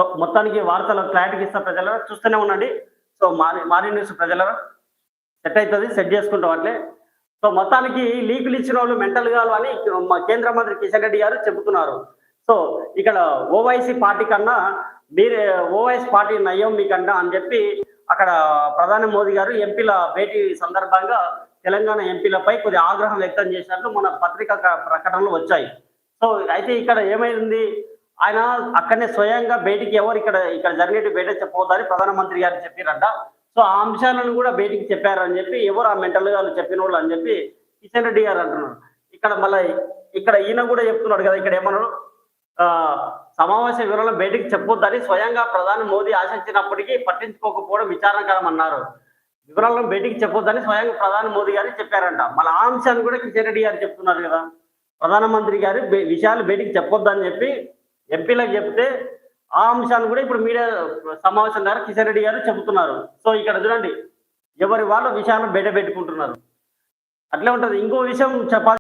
So మొత్తానికి వార్తలు క్లారిటీకి ఇస్తా ప్రజలారా, చూస్తూనే ఉండండి. సో మార్నింగ్ న్యూస్ ప్రజలారా సెట్ అవుతుంది, సెట్ చేసుకుంటాం అట్లే. సో మొత్తానికి లీకులు ఇచ్చిన వాళ్ళు మెంటల్ గాలు అని మా కేంద్ర మంత్రి కిషన్ రెడ్డి గారు చెబుతున్నారు. సో ఇక్కడ ఓవైసీ పార్టీ కన్నా మీరే ఓవైసీ పార్టీ నయం మీకన్నా అని చెప్పి అక్కడ ప్రధాని మోదీ గారు ఎంపీల భేటీ సందర్భంగా తెలంగాణ ఎంపీలపై కొద్దిగా ఆగ్రహం వ్యక్తం చేసినట్లు మన పత్రికా ప్రకటనలు వచ్చాయి. సో అయితే ఇక్కడ ఏమైంది, ఆయన అక్కడనే స్వయంగా బయటికి ఎవరు ఇక్కడ ఇక్కడ జరిగేటి బయట చెప్పవద్దని ప్రధానమంత్రి గారు చెప్పారంట. సో ఆ అంశాలను కూడా బయటికి చెప్పారని చెప్పి ఎవరు ఆ మెంటల్ గారు చెప్పిన వాళ్ళు అని చెప్పి కిషన్ రెడ్డి గారు అంటున్నారు. ఇక్కడ మళ్ళీ ఇక్కడ ఈయన కూడా చెప్తున్నాడు కదా, ఇక్కడ ఏమన్నాడు, సమావేశ వివరాలు బయటికి చెప్పొద్దని స్వయంగా ప్రధాని మోదీ ఆశించినప్పటికీ పట్టించుకోకపోవడం విచారకరం అన్నారు. వివరాలను బయటికి చెప్పొద్దని స్వయంగా ప్రధాని మోదీ గారు చెప్పారంట. మళ్ళీ ఆ అంశాన్ని కూడా కిషన్ రెడ్డి గారు చెప్తున్నారు కదా, ప్రధానమంత్రి గారు విషయాలు బయటికి చెప్పొద్దని చెప్పి ఎంపీలకు చెప్తే ఆ అంశాన్ని కూడా ఇప్పుడు మీడియా సమావేశం ద్వారా కిషన్ రెడ్డి గారు చెబుతున్నారు. సో ఇక్కడ చూడండి, ఎవరి వాళ్ళ విషయాలను బయట పెట్టుకుంటున్నారు. అట్లే ఉంటది. ఇంకో విషయం చెప్పాలి.